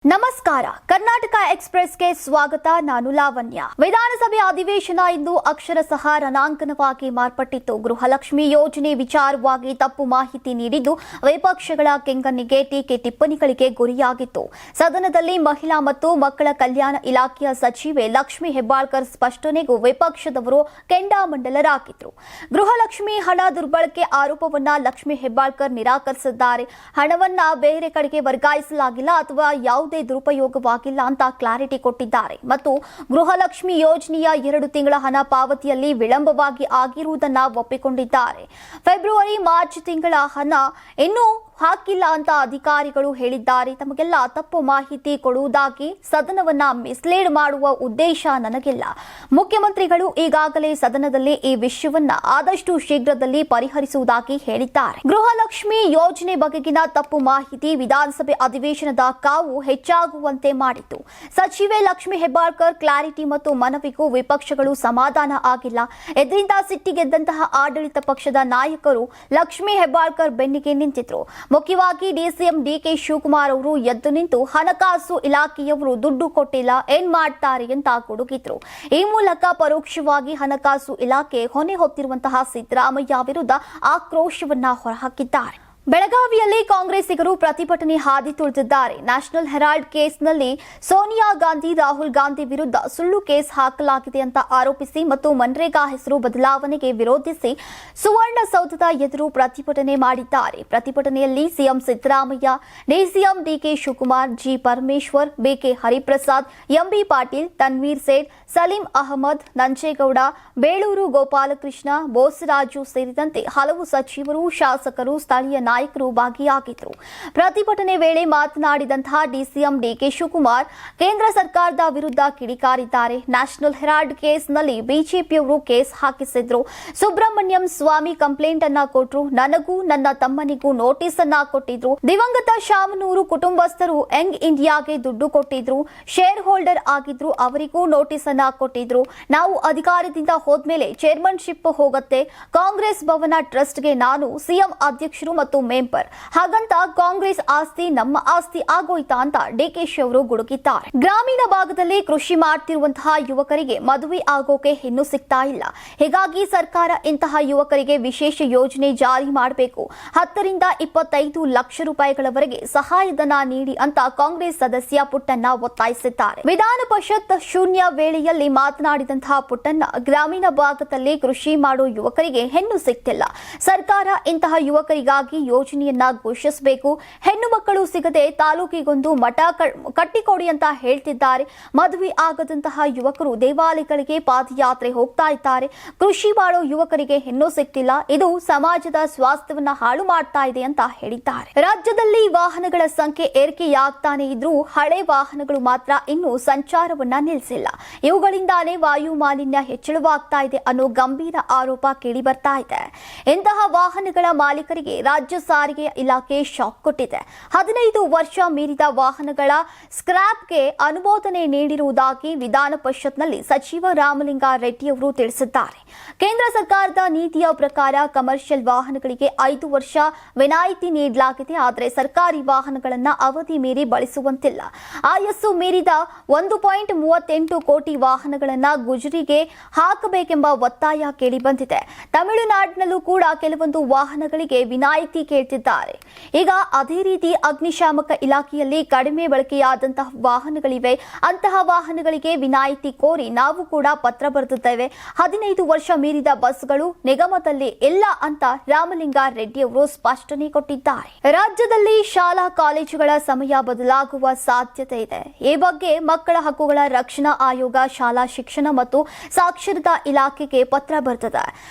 ನಮಸ್ಕಾರ. ಕರ್ನಾಟಕ ಎಕ್ಸ್‌ಪ್ರೆಸ್‌ಗೆ ಸ್ವಾಗತ. ನಾನು ಲಾವಣ್ಯ. ವಿಧಾನಸಭೆ ಅಧಿವೇಶನ ಇಂದು ಅಕ್ಷರಶಃ ರಣಾಂಗಣವಾಗಿ ಮಾರ್ಪಟ್ಟಿತ್ತು. ಗೃಹಲಕ್ಷ್ಮಿ ಯೋಜನೆ ವಿಚಾರವಾಗಿ ತಪ್ಪು ಮಾಹಿತಿ ನೀಡಿದ್ದು ವಿಪಕ್ಷಗಳ ಕೆಂಗಣ್ಣಿಗೆ, ಟೀಕೆ, ಟಿಪ್ಪಣಿಗಳಿಗೆ ಗುರಿಯಾಗಿತ್ತು. ಸದನದಲ್ಲಿ ಮಹಿಳಾ ಮತ್ತು ಮಕ್ಕಳ ಕಲ್ಯಾಣ ಇಲಾಖೆಯ ಸಚಿವೆ ಲಕ್ಷ್ಮಿ ಹೆಬ್ಬಾಳ್ಕರ್ ಸ್ಪಷ್ಟನೆಗೂ ವಿಪಕ್ಷದವರು ಕೆಂಡಾಮಂಡಲರಾಗಿದ್ರು. ಗೃಹಲಕ್ಷ್ಮಿ ಹಣ ದುರ್ಬಳಕೆ ಆರೋಪವನ್ನ ಲಕ್ಷ್ಮಿ ಹೆಬ್ಬಾಳ್ಕರ್ ನಿರಾಕರಿಸಿದ್ದಾರೆ. ಹಣವನ್ನ ಬೇರೆ ಕಡೆಗೆ ವರ್ಗಾಯಿಸಲಾಗಿಲ್ಲ ಅಥವಾ ಯಾವುದೇ ದುರುಪಯೋಗವಾಗಿಲ್ಲ ಅಂತ ಕ್ಲಾರಿಟಿ ಕೊಟ್ಟಿದ್ದಾರೆ. ಮತ್ತು ಗೃಹಲಕ್ಷ್ಮಿ ಯೋಜನೆಯ 2 ತಿಂಗಳ ಹಣ ಪಾವತಿಯಲ್ಲಿ ವಿಳಂಬವಾಗಿ ಆಗಿರುವುದನ್ನು ಒಪ್ಪಿಕೊಂಡಿದ್ದಾರೆ. ಫೆಬ್ರವರಿ ಮಾರ್ಚ್ ತಿಂಗಳ ಹಣ ಇನ್ನೂ ಹಾಕಿಲ್ಲ ಅಂತ ಅಧಿಕಾರಿಗಳು ಹೇಳಿದ್ದಾರೆ. ತಮಗೆಲ್ಲ ತಪ್ಪು ಮಾಹಿತಿ ಕೊಡುವುದಾಗಿ ಸದನವನ್ನ ಮಿಸ್ಲೀಡ್ ಮಾಡುವ ಉದ್ದೇಶ ನನಗಿಲ್ಲ. ಮುಖ್ಯಮಂತ್ರಿಗಳು ಈಗಾಗಲೇ ಸದನದಲ್ಲಿ ಈ ವಿಷಯವನ್ನ ಆದಷ್ಟು ಶೀಘ್ರದಲ್ಲಿ ಪರಿಹರಿಸುವುದಾಗಿ ಹೇಳಿದ್ದಾರೆ. ಗೃಹಲಕ್ಷ್ಮಿ ಯೋಜನೆ ಬಗೆಗಿನ ತಪ್ಪು ಮಾಹಿತಿ ವಿಧಾನಸಭೆ ಅಧಿವೇಶನದ ಕಾವು ಹೆಚ್ಚಾಗುವಂತೆ ಮಾಡಿತು. ಸಚಿವೆ ಲಕ್ಷ್ಮಿ ಹೆಬ್ಬಾಳ್ಕರ್ ಕ್ಲಾರಿಟಿ ಮತ್ತು ಮನವಿಗೂ ವಿಪಕ್ಷಗಳು ಸಮಾಧಾನ ಆಗಿಲ್ಲ. ಇದರಿಂದ ಸಿಟ್ಟಿಗೆದ್ದಂತಹ ಆಡಳಿತ ಪಕ್ಷದ ನಾಯಕರು ಲಕ್ಷ್ಮಿ ಹೆಬ್ಬಾಳ್ಕರ್ ಬೆನ್ನಿಗೆ ನಿಂತಿದ್ರು. ಮುಖ್ಯವಾಗಿ ಡಿಸಿಎಂ ಡಿಕೆ ಶಿವಕುಮಾರ್ ಅವರು ಎದ್ದು ನಿಂತು ಹಣಕಾಸು ಇಲಾಖೆಯವರು ದುಡ್ಡು ಕೊಟ್ಟಿಲ್ಲ, ಏನ್ ಮಾಡ್ತಾರೆ ಅಂತ ಗುಡುಗಿದ್ರು. ಈ ಮೂಲಕ ಪರೋಕ್ಷವಾಗಿ ಹಣಕಾಸು ಇಲಾಖೆ ಹೊಣೆ ಹೊತ್ತಿರುವಂತಹ ಸಿದ್ದರಾಮಯ್ಯ ವಿರುದ್ಧ ಆಕ್ರೋಶವನ್ನ ಹೊರಹಾಕಿದ್ದಾರೆ. ಬೆಳಗಾವಿಯಲ್ಲಿ ಕಾಂಗ್ರೆಸ್ಸಿಗರು ಪ್ರತಿಭಟನೆ ಹಾದಿ ತುಳಿದಿದ್ದಾರೆ. ನ್ಯಾಷನಲ್ ಹೆರಾಲ್ಡ್ ಕೇಸ್ನಲ್ಲಿ ಸೋನಿಯಾ ಗಾಂಧಿ, ರಾಹುಲ್ ಗಾಂಧಿ ವಿರುದ್ಧ ಸುಳ್ಳು ಕೇಸ್ ಹಾಕಲಾಗಿದೆ ಅಂತ ಆರೋಪಿಸಿ ಮತ್ತು ಮನ್ರೇಗಾ ಹೆಸರು ಬದಲಾವಣೆಗೆ ವಿರೋಧಿಸಿ ಸುವರ್ಣಸೌಧದ ಎದುರು ಪ್ರತಿಭಟನೆ ಮಾಡಿದ್ದಾರೆ. ಪ್ರತಿಭಟನೆಯಲ್ಲಿ CM Siddaramaiah, DCM DK Shivakumar, G Parameshwar, BK Hariprasad, MB Patil, Tanveer Sait, Saleem Ahmed, Nanjegowda, Beluru Gopalakrishna, Bosaraju ಸೇರಿದಂತೆ ಹಲವು ಸಚಿವರು, ಶಾಸಕರು, ಸ್ಥಳೀಯ ನಾಯಕರು ಭಾಗಿಯಾಗಿದ್ದರು. ಪ್ರತಿಭಟನೆ ವೇಳೆ ಮಾತನಾಡಿದಂತಹ ಡಿಸಿಎಂ ಡಿಕೆ ಶಿವಕುಮಾರ್ ಕೇಂದ್ರ ಸರ್ಕಾರದ ವಿರುದ್ಧ ಕಿಡಿಕಾರಿದ್ದಾರೆ. ನ್ಯಾಷನಲ್ ಹೆರಾಲ್ಡ್ ಕೇಸ್ನಲ್ಲಿ ಬಿಜೆಪಿಯವರು ಕೇಸ್ ಹಾಕಿಸಿದ್ರು. ಸುಬ್ರಹ್ಮಣ್ಯಂ ಸ್ವಾಮಿ ಕಂಪ್ಲೇಂಟ್ ಅನ್ನ ಕೊಟ್ಟರು. ನನಗೂ ನನ್ನ ತಮ್ಮನಿಗೂ ನೋಟಿಸ್ ಅನ್ನ ಕೊಟ್ಟಿದ್ರು. ದಿವಂಗತ ಶಾಮನೂರು ಕುಟುಂಬಸ್ಥರು ಯಂಗ್ ಇಂಡಿಯಾಗೆ ದುಡ್ಡು ಕೊಟ್ಟಿದ್ರು. ಶೇರ್ ಹೋಲ್ಡರ್ ಆಗಿದ್ರು. ಅವರಿಗೂ ನೋಟಿಸ್ ಅನ್ನ ಕೊಟ್ಟಿದ್ರು. ನಾವು ಅಧಿಕಾರದಿಂದ ಹೋದ್ಮೇಲೆ ಚೇರ್ಮನ್ಶಿಪ್ ಹೋಗುತ್ತೆ. ಕಾಂಗ್ರೆಸ್ ಭವನ ಟ್ರಸ್ಟ್ಗೆ ನಾನು ಸಿಎಂ ಅಧ್ಯಕ್ಷರು ಮತ್ತು ಮೆಂಬರ್. ಹಾಗಂತ ಕಾಂಗ್ರೆಸ್ ಆಸ್ತಿ ನಮ್ಮ ಆಸ್ತಿ ಆಗೋಯ್ತಾ ಅಂತ ಡಿಕೆಶಿ ಅವರು ಗುಡುಗಿದ್ದಾರೆ. ಗ್ರಾಮೀಣ ಭಾಗದಲ್ಲಿ ಕೃಷಿ ಮಾಡ್ತಿರುವಂತಹ ಯುವಕರಿಗೆ ಮದುವೆ ಆಗೋಕೆ ಹೆಣ್ಣು ಸಿಗ್ತಾ ಇಲ್ಲ. ಹೀಗಾಗಿ ಸರ್ಕಾರ ಇಂತಹ ಯುವಕರಿಗೆ ವಿಶೇಷ ಯೋಜನೆ ಜಾರಿ ಮಾಡಬೇಕು. 10 ರಿಂದ 25 ಲಕ್ಷ ರೂಪಾಯಿಗಳವರೆಗೆ ಸಹಾಯಧನ ನೀಡಿ ಅಂತ ಕಾಂಗ್ರೆಸ್ ಸದಸ್ಯ ಪುಟ್ಟಣ್ಣ ಒತ್ತಾಯಿಸಿದ್ದಾರೆ. ವಿಧಾನ ಪರಿಷತ್ ಶೂನ್ಯ ವೇಳೆಯಲ್ಲಿ ಮಾತನಾಡಿದಂತಹ ಪುಟ್ಟಣ್ಣ, ಗ್ರಾಮೀಣ ಭಾಗದಲ್ಲಿ ಕೃಷಿ ಮಾಡೋ ಯುವಕರಿಗೆ ಹೆಣ್ಣು ಸಿಗ್ತಿಲ್ಲ. ಸರ್ಕಾರ ಇಂತಹ ಯುವಕರಿಗಾಗಿ ಯೋಜನೆಯನ್ನ ಘೋಷಿಸಬೇಕು. ಹೆಣ್ಣು ಮಕ್ಕಳು ಸಿಗದೆ ತಾಲೂಕಿಗೊಂದು ಮಠ ಕಟ್ಟಿಕೊಡಿ ಅಂತ ಹೇಳ್ತಿದ್ದಾರೆ. ಮದುವೆ ಆಗದಂತಹ ಯುವಕರು ದೇವಾಲಯಗಳಿಗೆ ಪಾದಯಾತ್ರೆ ಹೋಗ್ತಾ ಇದ್ದಾರೆ. ಕೃಷಿ ಮಾಡೋ ಯುವಕರಿಗೆ ಹೆಣ್ಣು ಸಿಗ್ತಿಲ್ಲ. ಇದು ಸಮಾಜದ ಸ್ವಾಸ್ಥ್ಯವನ್ನ ಹಾಳು ಮಾಡ್ತಾ ಇದೆ ಅಂತ ಹೇಳಿದ್ದಾರೆ. ರಾಜ್ಯದಲ್ಲಿ ವಾಹನಗಳ ಸಂಖ್ಯೆ ಏರಿಕೆಯಾಗ್ತಾನೆ ಇದ್ರೂ ಹಳೆ ವಾಹನಗಳು ಮಾತ್ರ ಇನ್ನೂ ಸಂಚಾರವನ್ನ ನಿಲ್ಲಿಸಿಲ್ಲ. ಇವುಗಳಿಂದಾನೇ ವಾಯು ಮಾಲಿನ್ಯ ಹೆಚ್ಚಳವಾಗ್ತಾ ಇದೆ ಅನ್ನೋ ಗಂಭೀರ ಆರೋಪ ಕೇಳಿ ಬರ್ತಾ ಇದೆ. ಇಂತಹ ವಾಹನಗಳ ಮಾಲೀಕರಿಗೆ ರಾಜ್ಯ ಸಾರಿಗೆ ಇಲಾಖೆ ಶಾಕ್ ಕೊಟ್ಟಿದೆ. 15 ವರ್ಷ ಮೀರಿದ ವಾಹನಗಳ ಸ್ಕ್ರಾಪ್ಗೆ ಅನುಮೋದನೆ ನೀಡಿರುವುದಾಗಿ ವಿಧಾನ ಪರಿಷತ್ನಲ್ಲಿ ಸಚಿವ ರಾಮಲಿಂಗಾರೆಡ್ಡಿ ಅವರು ತಿಳಿಸಿದ್ದಾರೆ. ಕೇಂದ್ರ ಸರ್ಕಾರದ ನೀತಿಯ ಪ್ರಕಾರ ಕಮರ್ಷಿಯಲ್ ವಾಹನಗಳಿಗೆ 5 ವರ್ಷ ವಿನಾಯಿತಿ ನೀಡಲಾಗಿದೆ. ಆದರೆ ಸರ್ಕಾರಿ ವಾಹನಗಳನ್ನು ಅವಧಿ ಮೀರಿ ಬಳಸುವಂತಿಲ್ಲ. ಆಯಸ್ಸು ಮೀರಿದ 1.38 ಕೋಟಿ ವಾಹನಗಳನ್ನು ಗುಜರಿಗೆ ಹಾಕಬೇಕೆಂಬ ಒತ್ತಾಯ ಕೇಳಿಬಂದಿದೆ. ತಮಿಳುನಾಡಿನಲ್ಲೂ ಕೂಡ ಕೆಲವೊಂದು ವಾಹನಗಳಿಗೆ ವಿನಾಯಿತಿ ಕೇಳ್ತಿದ್ದಾರೆ. ಈಗ ಅದೇ ರೀತಿ ಅಗ್ನಿಶಾಮಕ ಇಲಾಖೆಯಲ್ಲಿ ಕಡಿಮೆ ಬಳಕೆಯಾದಂತಹ ವಾಹನಗಳಿವೆ. ಅಂತಹ ವಾಹನಗಳಿಗೆ ವಿನಾಯಿತಿ ಕೋರಿ ನಾವು ಕೂಡ ಪತ್ರ ಬರೆದಿದ್ದೇವೆ. 15 ವರ್ಷ ಮೀರಿದ ಬಸ್ಗಳು ನಿಗಮದಲ್ಲಿ ಇಲ್ಲ ಅಂತ ರಾಮಲಿಂಗಾರೆಡ್ಡಿ ಅವರು ಸ್ಪಷ್ಟನೆ ಕೊಟ್ಟಿದ್ದಾರೆ. ರಾಜ್ಯದಲ್ಲಿ ಶಾಲಾ ಕಾಲೇಜುಗಳ ಸಮಯ ಬದಲಾಗುವ ಸಾಧ್ಯತೆ ಇದೆ. ಈ ಬಗ್ಗೆ ಮಕ್ಕಳ ಹಕ್ಕುಗಳ ರಕ್ಷಣಾ ಆಯೋಗ ಶಾಲಾ ಶಿಕ್ಷಣ ಮತ್ತು ಸಾಕ್ಷರತಾ ಇಲಾಖೆಗೆ ಪತ್ರ ಬರೆದಿದೆ.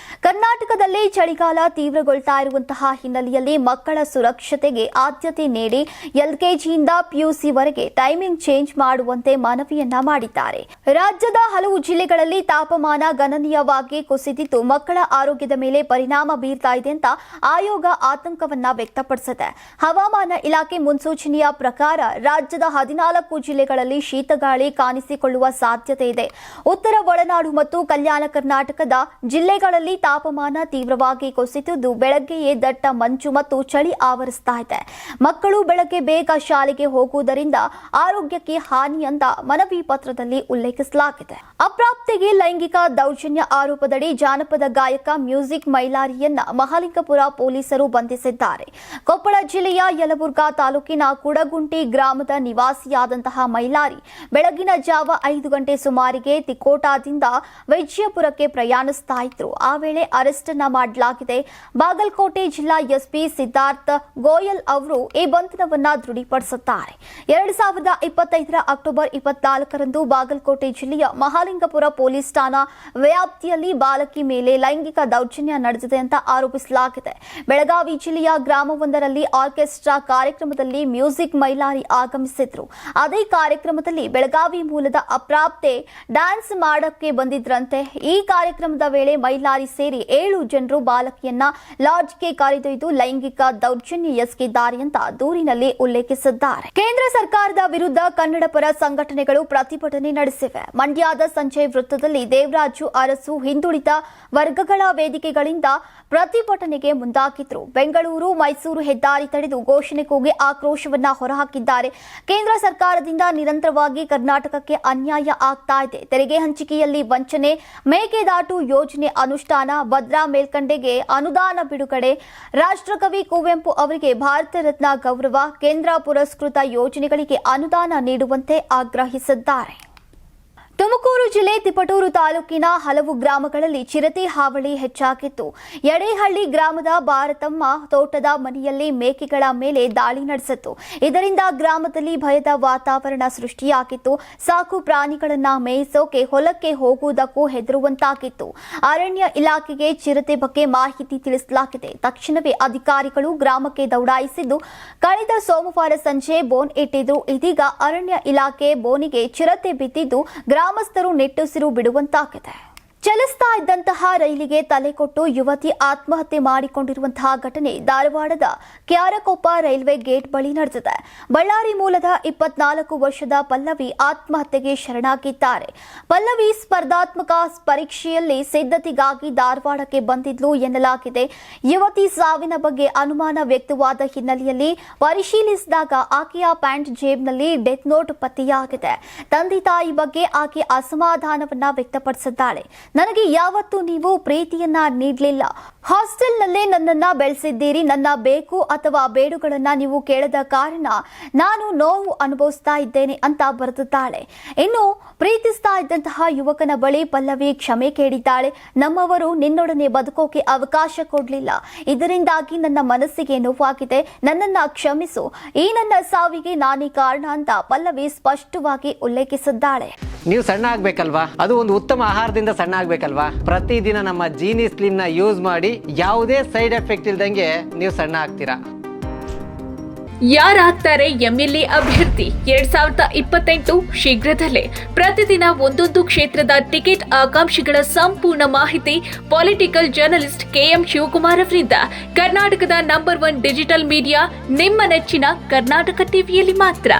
ಕರ್ನಾಟಕದಲ್ಲಿ ಚಳಿಗಾಲ ತೀವ್ರಗೊಳ್ತಾ ಇರುವಂತಹ ಹಿನ್ನೆಲೆಯಲ್ಲಿ ಮಕ್ಕಳ ಸುರಕ್ಷತೆಗೆ ಆದ್ಯತೆ ನೀಡಿ ಎಲ್ಕೆಜಿಯಿಂದ ಪಿಯುಸಿವರೆಗೆ ಟೈಮಿಂಗ್ ಚೇಂಜ್ ಮಾಡುವಂತೆ ಮನವಿಯನ್ನ ಮಾಡಿದ್ದಾರೆ. ರಾಜ್ಯದ ಹಲವು ಜಿಲ್ಲೆಗಳಲ್ಲಿ ತಾಪಮಾನ ಗಣನೀಯವಾಗಿ ಕುಸಿದಿದ್ದು ಮಕ್ಕಳ ಆರೋಗ್ಯದ ಮೇಲೆ ಪರಿಣಾಮ ಬೀರ್ತಾ ಇದೆ ಅಂತ ಆಯೋಗ ಆತಂಕವನ್ನ ವ್ಯಕ್ತಪಡಿಸಿದೆ. ಹವಾಮಾನ ಇಲಾಖೆ ಮುನ್ಸೂಚನೆಯ ಪ್ರಕಾರ ರಾಜ್ಯದ 14 ಜಿಲ್ಲೆಗಳಲ್ಲಿ ಶೀತಗಾಳಿ ಕಾಣಿಸಿಕೊಳ್ಳುವ ಸಾಧ್ಯತೆ ಇದೆ. ಉತ್ತರ ಒಳನಾಡು ಮತ್ತು ಕಲ್ಯಾಣ ಕರ್ನಾಟಕದ ಜಿಲ್ಲೆಗಳಲ್ಲಿ ತಾಪಮಾನ ತೀವ್ರವಾಗಿ ಕುಸಿದಿದ್ದು ಬೆಳಗ್ಗೆಯೇ ದಟ್ಟ ಮಂಜು ಮತ್ತು ಚಳಿ ಆವರಿಸ್ತಾ ಇದೆ. ಮಕ್ಕಳು ಬೆಳಗ್ಗೆ ಬೇಗ ಶಾಲೆಗೆ ಹೋಗುವುದರಿಂದ ಆರೋಗ್ಯಕ್ಕೆ ಹಾನಿ ಅಂತ ಮನವಿ ಪತ್ರದಲ್ಲಿ ಉಲ್ಲೇಖಿಸಲಾಗಿದೆ. ಅಪ್ರಾಪ್ತೆಗೆ ಲೈಂಗಿಕ ದೌರ್ಜನ್ಯ ಆರೋಪದಡಿ ಜಾನಪದ ಗಾಯಕ ಮ್ಯೂಸಿಕ್ ಮೈಲಾರಿಯನ್ನ ಮಹಾಲಿಂಗಪುರ ಪೊಲೀಸರು ಬಂಧಿಸಿದ್ದಾರೆ. ಕೊಪ್ಪಳ ಜಿಲ್ಲೆಯ ಯಲಬುರ್ಗಾ ತಾಲೂಕಿನ ಕುಡಗುಂಟಿ ಗ್ರಾಮದ ನಿವಾಸಿಯಾದಂತಹ ಮೈಲಾರಿ ಬೆಳಗಿನ ಜಾವ 5 ಗಂಟೆ ಸುಮಾರಿಗೆ ತಿಕೋಟಾದಿಂದ ವಿಜಯಪುರಕ್ಕೆ ಪ್ರಯಾಣಿಸ್ತಾ ಇದ್ರು. ಆ ವೇಳೆ ಅರೆಸ್ಟ್ ಅನ್ನ ಮಾಡಲಾಗಿದೆ. ಬಾಗಲಕೋಟೆ ಜಿಲ್ಲಾ ಎಸ್ಪಿ ಸಿದ್ಧಾರ್ಥ ಗೋಯಲ್ ಅವರು ಈ ಬಂಧನವನ್ನ ದೃಢಪಡಿಸುತ್ತಾರೆ. 2025 ಅಕ್ಟೋಬರ್ 24ರಂದು ಬಾಗಲಕೋಟೆ ಜಿಲ್ಲೆಯ ಮಹಾಲಿಂಗಪುರ ಪೊಲೀಸ್ ಠಾಣಾ ವ್ಯಾಪ್ತಿಯಲ್ಲಿ ಬಾಲಕಿ ಮೇಲೆ ಲೈಂಗಿಕ ದೌರ್ಜನ್ಯ ನಡೆದಿದೆ ಅಂತ ಆರೋಪಿಸಲಾಗಿದೆ. ಬೆಳಗಾವಿ ಜಿಲ್ಲೆಯ ಗ್ರಾಮವೊಂದರಲ್ಲಿ ಆರ್ಕೆಸ್ಟ್ರಾ ಕಾರ್ಯಕ್ರಮದಲ್ಲಿ ಮ್ಯೂಸಿಕ್ ಮೈಲಾರಿ ಆಗಮಿಸಿದ್ರು. ಅದೇ ಕಾರ್ಯಕ್ರಮದಲ್ಲಿ ಬೆಳಗಾವಿ ಮೂಲದ ಅಪ್ರಾಪ್ತೆ ಡ್ಯಾನ್ಸ್ ಮಾಡಕ್ಕೆ ಬಂದಿದ್ರಂತೆ. ಈ ಕಾರ್ಯಕ್ರಮದ ವೇಳೆ ಮೈಲಾರಿ ಸೇರಿ 7 ಜನರು ಬಾಲಕಿಯನ್ನ ಲಾಡ್ಜ್ಗೆ ಕರೆದೊಯ್ದು ಲೈಂಗಿಕ ದೌರ್ಜನ್ಯ ಎಸಗಿದ್ದಾರೆ ಅಂತ ದೂರಿನಲ್ಲಿ ಉಲ್ಲೇಖಿಸಿದ್ದಾರೆ. ಕೇಂದ್ರ ಸರ್ಕಾರದ ವಿರುದ್ಧ ಕನ್ನಡ ಪರ ಸಂಘಟನೆಗಳು ಪ್ರತಿಭಟನೆ ನಡೆಸಿವೆ. ಮಂಡ್ಯದ ಸಂಜಯ್ ವೃತ್ತದಲ್ಲಿ ದೇವರಾಜು ಅರಸು ಹಿಂದುಳಿದ ವರ್ಗಗಳ ವೇದಿಕೆಗಳಿಂದ ಪ್ರತಿಭಟನೆಗೆ ಮುಂದಾಗಿದ್ರು. ಬೆಂಗಳೂರು ಮೈಸೂರು ಹೆದ್ದಾರಿ ತಡೆದು ಘೋಷಣೆ ಕೂಗಿ ಆಕ್ರೋಶವನ್ನ ಹೊರಹಾಕಿದ್ದಾರೆ. ಕೇಂದ್ರ ಸರ್ಕಾರದಿಂದ ನಿರಂತರವಾಗಿ ಕರ್ನಾಟಕಕ್ಕೆ ಅನ್ಯಾಯ ಆಗ್ತಾ ಇದೆ. ತೆರಿಗೆ ಹಂಚಿಕೆಯಲ್ಲಿ ವಂಚನೆ, ಮೇಕೆದಾಟು ಯೋಜನೆ ಅನುಷ್ಠಾನ, ಭದ್ರಾ ಮೇಲ್ಕಂಡೆಗೆ ಅನುದಾನ ಬಿಡುಗಡೆ, ರಾಷ್ಟ್ರಕವಿ ಕುವೆಂಪು ಅವರಿಗೆ ಭಾರತ ರತ್ನ ಗೌರವ, ಕೇಂದ್ರ ಪುರಸ್ಕೃತ ಯೋಜನೆಗಳಿಗೆ ಅನುದಾನ ನೀಡುವಂತೆ ಆಗ್ರಹಿಸಿದ್ದಾರೆ. ತುಮಕೂರು ಜಿಲ್ಲೆ ತಿಪಟೂರು ತಾಲೂಕಿನ ಹಲವು ಗ್ರಾಮಗಳಲ್ಲಿ ಚಿರತೆ ಹಾವಳಿ ಹೆಚ್ಚಾಗಿತ್ತು. ಯಡೇಹಳ್ಳಿ ಗ್ರಾಮದ ಭಾರತಮ್ಮ ತೋಟದ ಮನೆಯಲ್ಲಿ ಮೇಕೆಗಳ ಮೇಲೆ ದಾಳಿ ನಡೆಸಿತ್ತು. ಇದರಿಂದ ಗ್ರಾಮದಲ್ಲಿ ಭಯದ ವಾತಾವರಣ ಸೃಷ್ಟಿಯಾಗಿತ್ತು. ಸಾಕು ಪ್ರಾಣಿಗಳನ್ನ ಮೇಯಿಸೋಕೆ ಹೊಲಕ್ಕೆ ಹೋಗುವುದಕ್ಕೂ ಹೆದರುವಂತಾಗಿತ್ತು. ಅರಣ್ಯ ಇಲಾಖೆಗೆ ಚಿರತೆ ಬಗ್ಗೆ ಮಾಹಿತಿ ತಿಳಿಸಲಾಗಿದೆ. ತಕ್ಷಣವೇ ಅಧಿಕಾರಿಗಳು ಗ್ರಾಮಕ್ಕೆ ದೌಡಾಯಿಸಿದ್ದು ಕಳೆದ ಸೋಮವಾರ ಸಂಜೆ ಬೋನ್ ಇಟ್ಟಿದ್ರು. ಇದೀಗ ಅರಣ್ಯ ಇಲಾಖೆ ಬೋನಿಗೆ ಚಿರತೆ ಬಿದ್ದಿದ್ದು ಗ್ರಾಮಸ್ಥರು ನಿಟ್ಟುಸಿರು ಬಿಡುವಂತಾಗಿದೆ. ಚಲಿಸ್ತಾ ಇದ್ದಂತಹ ರೈಲಿಗೆ ತಲೆ ಕೊಟ್ಟು ಯುವತಿ ಆತ್ಮಹತ್ಯೆ ಮಾಡಿಕೊಂಡಿರುವಂತಹ ಘಟನೆ ಧಾರವಾಡದ ಕ್ಯಾರಕೊಪ್ಪ ರೈಲ್ವೆ ಗೇಟ್ ಬಳಿ ನಡೆದಿದೆ. ಬಳ್ಳಾರಿ ಮೂಲದ 24 ವರ್ಷದ ಪಲ್ಲವಿ ಆತ್ಮಹತ್ಯೆಗೆ ಶರಣಾಗಿದ್ದಾರೆ. ಪಲ್ಲವಿ ಸ್ಪರ್ಧಾತ್ಮಕ ಪರೀಕ್ಷೆಯಲ್ಲಿ ಸಿದ್ಧತೆಗಾಗಿ ಧಾರವಾಡಕ್ಕೆ ಬಂದಿದ್ಲು ಎನ್ನಲಾಗಿದೆ. ಯುವತಿ ಸಾವಿನ ಬಗ್ಗೆ ಅನುಮಾನ ವ್ಯಕ್ತವಾದ ಹಿನ್ನೆಲೆಯಲ್ಲಿ ಪರಿಶೀಲಿಸಿದಾಗ ಆಕೆಯ ಪ್ಯಾಂಟ್ ಜೇಬ್ನಲ್ಲಿ ಡೆತ್ ನೋಟ್ ಪತ್ತೆಯಾಗಿದೆ. ತಂದೆ ತಾಯಿ ಬಗ್ಗೆ ಆಕೆ ಅಸಮಾಧಾನವನ್ನ ವ್ಯಕ್ತಪಡಿಸಿದ್ದಾಳೆ. ನನಗೆ ಯಾವತ್ತೂ ನೀವು ಪ್ರೀತಿಯನ್ನ ನೀಡಲಿಲ್ಲ. ಹಾಸ್ಟೆಲ್ನಲ್ಲೇ ನನ್ನನ್ನ ಬೆಳೆಸಿದ್ದೀರಿ. ನನ್ನ ಬೇಕು ಅಥವಾ ಬೇಡುಗಳನ್ನ ನೀವು ಕೇಳದ ಕಾರಣ ನಾನು ನೋವು ಅನುಭವಿಸ್ತಾ ಇದ್ದೇನೆ ಅಂತ ಬರೆದಿದ್ದಾಳೆ. ಇನ್ನು ಪ್ರೀತಿಸ್ತಾ ಇದ್ದಂತಹ ಯುವಕನ ಬಳಿ ಪಲ್ಲವಿ ಕ್ಷಮೆ ಕೇಳಿದ್ದಾಳೆ. ನಮ್ಮವರು ನಿನ್ನೊಡನೆ ಬದುಕೋಕೆ ಅವಕಾಶ ಕೊಡಲಿಲ್ಲ. ಇದರಿಂದಾಗಿ ನನ್ನ ಮನಸ್ಸಿಗೆ ನೋವಾಗಿದೆ. ನನ್ನನ್ನ ಕ್ಷಮಿಸು. ಈ ನನ್ನ ಸಾವಿಗೆ ನಾನೇ ಕಾರಣ ಅಂತ ಪಲ್ಲವಿ ಸ್ಪಷ್ಟವಾಗಿ ಉಲ್ಲೇಖಿಸಿದ್ದಾಳೆ. ನೀವು ಸಣ್ಣ ಆಗ್ಬೇಕಲ್ವಾ? ಅದು ಒಂದು ಉತ್ತಮ ಆಹಾರದಿಂದ ಸಣ್ಣ ಆಗ್ಬೇಕಲ್ವಾ? ಪ್ರತಿದಿನ ನಮ್ಮ ಜೀನಿ ಸ್ಲಿಮ್ ನ ಯೂಸ್ ಮಾಡಿ ಯಾವುದೇ ಸೈಡ್ ಎಫೆಕ್ಟ್ ಇಲ್ದಂಗೆ ನೀವು ಸಣ್ಣ ಆಗ್ತೀರಾ. ಯಾರಾಗ್ತಾರೆ ಎಂಎಲ್ಎ ಅಭ್ಯರ್ಥಿ 2028 ಶೀಘ್ರದಲ್ಲೇ. ಪ್ರತಿದಿನ ಒಂದೊಂದು ಕ್ಷೇತ್ರದ ಟಿಕೆಟ್ ಆಕಾಂಕ್ಷಿಗಳ ಸಂಪೂರ್ಣ ಮಾಹಿತಿ ಪೊಲಿಟಿಕಲ್ ಜರ್ನಲಿಸ್ಟ್ KM ಶಿವಕುಮಾರ್ ಅವರಿಂದ. ಕರ್ನಾಟಕದ ನಂಬರ್ 1 ಡಿಜಿಟಲ್ ಮೀಡಿಯಾ ನಿಮ್ಮ ನೆಚ್ಚಿನ ಕರ್ನಾಟಕ ಟಿವಿಯಲ್ಲಿ ಮಾತ್ರ.